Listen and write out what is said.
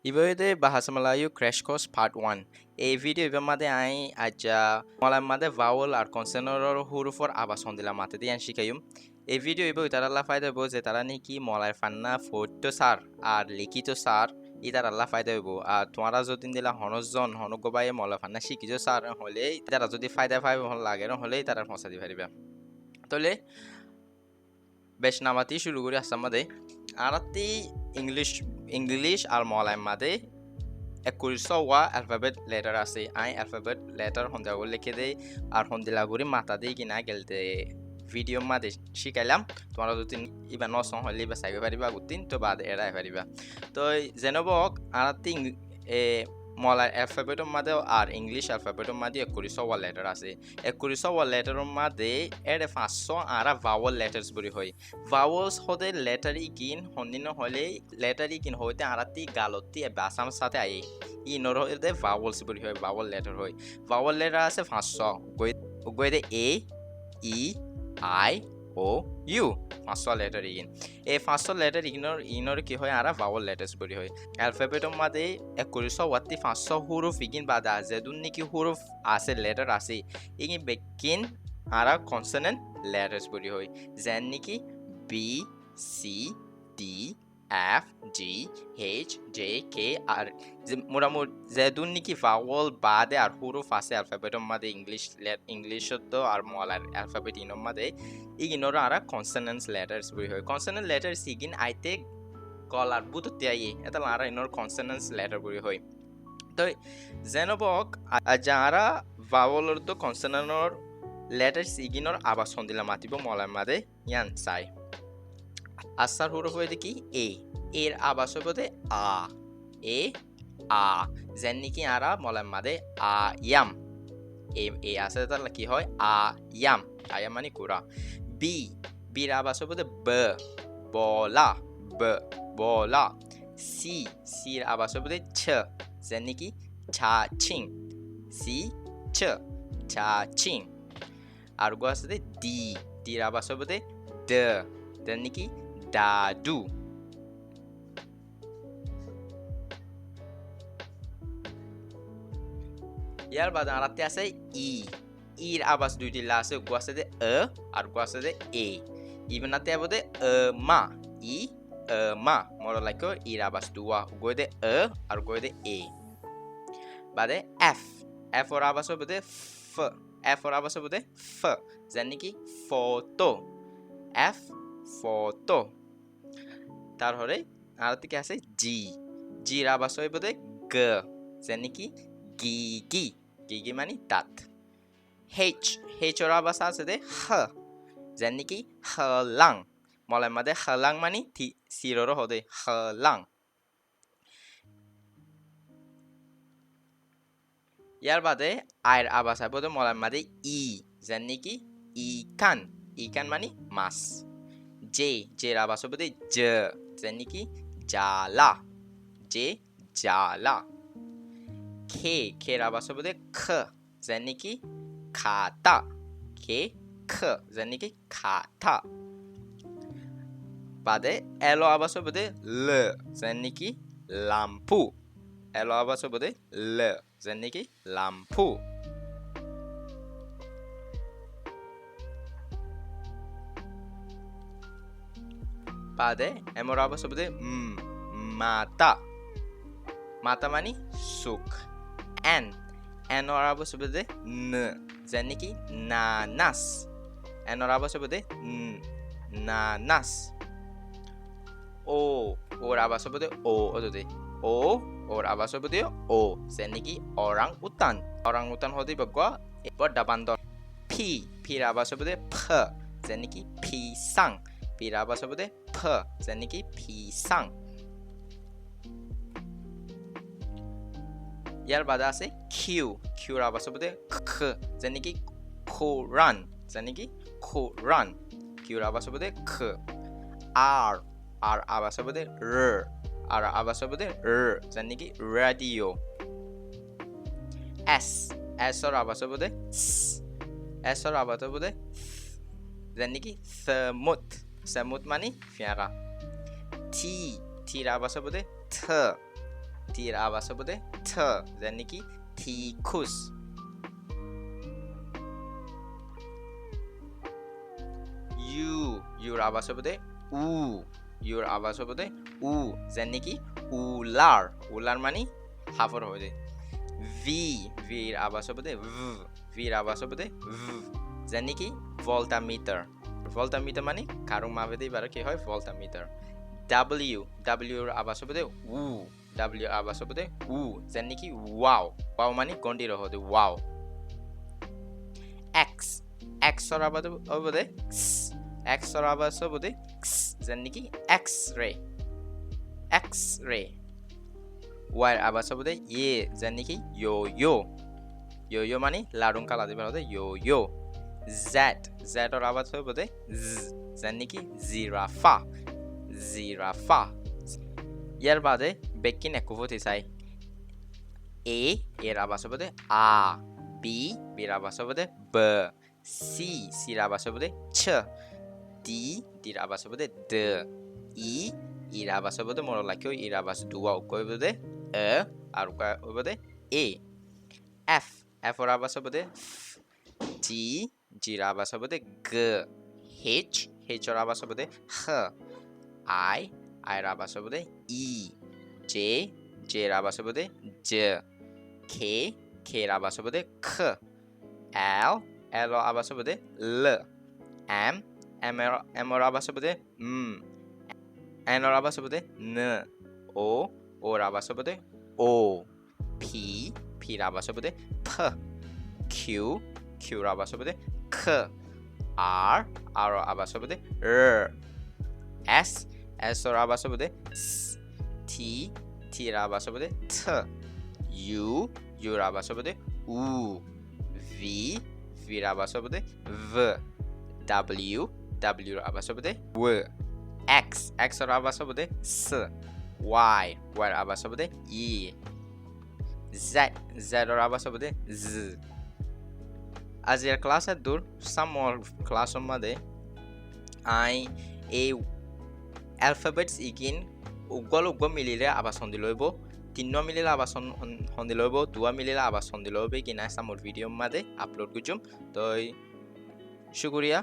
Ibadah Bahasa Melayu Crash Course Part 1. এই video এবার মাঝে আজ মলার মাঝে ভাওয়াল আর কনসোনেন্টর হুরুফর আবাস হন্দিলা মাতে দিয়ে শিখাইম এই ভিডিও এবার তারা আল্লাহ ফায়দা হইব যে তারা নাকি মলার ফান্না ফোর্ট সার আর লিখিত সার ইতার আল্লাহ ফায়দা হইব আর তোমারা যদি দিলা হনজন হনগবাই মলা ফান্না শিখিত সার হলে তারা যদি ফায়দা পাইব লাগে হলে তারা ফসা দি পারিবা তাহলে বেশ নামাতি শুরু করি আসাম মাঝে আরাতি ইংলিশ আর মলায় মাঝে একুরিশওয়া অ্যালফাবেট লেটার আছে আই অ্যালফাবেট লেটার হন্দাগো লিখে দেই আর হন্দিলাগুড়ি মাথা দিয়ে কিনা গেলতে ভিডিও মাঝে শিখাইলাম তোমরা যদি ইবা নসং হলে বা চাইব পারিবা গুতিন তো বাদ এড়াই পারিবা তো যেনবক আরাতি মলার অ্যালফাবেটের মাঝে আর ইংলিশ অ্যালফাবেটের মাঝে একুরিশওয়া লেটার আছে একুরিশওয়া লেটারের মাঝে এর 500 আর ভাওয়াল লেটার্স বলি হয় ভাওয়ালস হতে লেটার ইকিন হন্দিন হলে লেটার ইকিন হইতে আরাতি গালতি বাসাম সাথে আই ইনর হইতে ভাওয়ালস বলি হয় ভাওয়াল লেটার হয় ভাওয়াল লেটার আছে 500 গইতে A E I O U 500 letter ইগিন এই 500 লেটার ইগনোর কি হয় আর ভাওয়াল লেটার্স বলি হয় অ্যালফাবেটের মাঝে 19 500 হুরুফ ইগিন বাদা যেদুন নাকি হুরুফ আছে লেটার আছে ইগিন বেকিন আর কনসোনেন্ট লেটার্স বলি হয় যেন নাকি B C D F G H J K আর মোটামুটি যেদুন নাকি ভাওয়াল বাদে আর হুরুফ আছে অ্যালফাবেটের মাঝে ইংলিশত আর মলার অ্যালফাবেট ইনোর মাঝে ইগিনোর আর কনসোনেন্টস লেটার্স বলি হয় কনসোনেন্ট লেটার্স ইগিন আইতে গলার বুততে আইয়ে এটা আর ইনোর কনসোনেন্টস লেটার বলি হয় তো যেনবক যারা ভাওয়ালর তো কনসোনেন্টর লেটার্স ইগিনোর আবাস হন্দিলা মাতিব মলার মাঝে ইয়ান চাই আসার হুরুফ হইতে কি এর আবাস হইতে আ এ আ যেন নাকি আরা মলার মাঝে আ ইয়াম এ আছে তাহলে কি হয় আ ইয়াম আয়াম মানে কুরা বির আবাস হইতে ব বলা বলা সির আবাস হইতে ছ যেন নাকি ছা ছিং ছ ছা ছিং আর গো আছে ডির আবাস হইতে দ যেন নাকি দাদু ইয়ার বাদে আরাতে আছে ইর আবাস দুইটি লা আছে গো আছে আর গো আছে এ ইবনাতে আবদে মা মা মোর লাইকো ইর আবাস দুয়া গো দে আর গো দে এ বাদে এফ ওর আবাস হবে এফ ওর আবাস হবে ফ যেন নাকি ফটো এফ ফটো তারপরে আরেকটি আছে জির আবাস হবে গ যেন নাকি গিগি মানে দাঁত হেচ ওর আবাস আছে হ যেন নাকি হলাং মলের মাঝে হলাং মানে সিরোর হদে হলাং ইয়ার বাদে আয়ের আবাস হবে মলার মাঝে যেন নাকি ইকান মানে মাছ জের আবাস হবে জ যেন নাকি জালা জালা খের আবাস হবে খ যেন নাকি খাতা খ যেন নাকি খাতা বাদে এলো আবাস হবে ল যেন নাকি লাম্পু এলো আবাস হবে ল যেন নাকি লাম্পু বাদে এমর আবাস হবে মাতা মানে সুখ এনর আবাস হবে ন যেন নাকি নানাস এনর আবাস হবে নানাস ওর আবাস হবে ওর আবাস হবে ও যেন নাকি অরাং উতান হতে বগা এবার ডাবান্দর ফির আবাস হবে ফ যেন নাকি ফিসাং ফির আবাস হবে ফ যেন নাকি ফিসাং ইয়ার বাদে আছে কিউর আবাস হবে খ যেন নাকি কোরআন যেন নাকি কোরআন কিউর আবাস হবে খ আর আবাস হবে আর আবাস হবে যেন নাকি রেডিও এস ওর আবাস হবে এস ওর আবাস হবে যেন নাকি সমুত মানে পেয়ারা থির আবাস হবে থ টিৰ আৱাজ হ'ব দে থ যেনে কি থিকুস ইউৰ আৱাজ হ'ব দে উ ইউৰ আৱাজ হ'ব দে উ যেনে কি উলাৰ মানে হাফৰ হ'ব দে ভিৰ আৱাজ হ'ব দে ভিৰ আৱাজ হ'ব দে যেনে কি ভল্টামিটাৰ মানে কাৰো মাভেদি বাৰ কি হয় ভল্টামিটাৰ ডাব্লিউৰ আৱাজ হ'ব দে উ ডাব্লিউৰ আৱাজ হ'ব দে উ যেনে কি ওয়াও মানে গণ্ডিৰ হ'ব দে ওয়াও এক্সৰ আৱাজ হ'ব দে এক্সৰ আৱাজ হ'ব দে যেনে কি এক্স-ৰে ৱাইৰ আৱাজ হ'ব দে ইয়ে যেনে কি ইয়ো মানে লাডুং কালা দিবা হ'ব দে ইয়ো জেডৰ আৱাজ হ'ব দে যেনে কি জিৰাফা ইয়াৰ বাদে বেকিন একোভতি চাই এৰ আৱাজ হ'ব দে আ বিৰ আৱাজ হ'ব দে ব চিৰ আৱাজ হ'ব দে ছ ডিৰ আৱাজ হ'ব দে ড ইৰ আৱাজ হ'ব দে মোৰ লাকিও ইৰ আৱাজ দুৱাও কৰিব দে আৰু হ'ব দে এফৰ আৱাজ হ'ব দে জিৰ আৱাজ হ'ব দে গ হেচৰ আৱাজ হ'ব দে হ আইৰ আৱাজ হ'ব দে ই জেৰ আৱাজ হ'ব দে জ খেৰ আৱাজ হ'ব দে খ এলৰ আৱাজ হ'ব দে ল এমৰ আৱাজ হ'ব দে এনৰ আৱাজ হ'ব দে ন ওৰ আৱাজ হ'ব দে ও ফিৰ আৱাজ হ'ব দে ফ কিউৰ আৱাজ হ'ব দে খ আৰৰ আৱাজ হ'ব দে ৰ এছৰ আৱাজ হ'ব দে থিৰ আৱাজ হ'ব দে থ ইউৰ আৱাজ হ'ব দে উ ভিৰ আৱাজ হ'ব দে ভ ডাব্লিউৰ আৱাজ হ'ব দে ৱ এক্সৰ আৱাজ হ'ব দে স ৱাইৰ আৱাজ হ'ব দে ই জেডৰ আৱাজ হ'ব দে জ আজিৰ ক্লাছত দূৰ সামৰ ক্লাছৰ মাদে এই অ্যালফাবেটস ইগিন উগল মিলিলে আৱাজ সন্ধি লইব 3 মিলিলে আৱাজ সন্ধি লইব 2 মিলিলে আৱাজ সন্ধি লইব কিনা সামৰ ভিডিও মাদে আপলোড করছুম তো শুক্রিয়া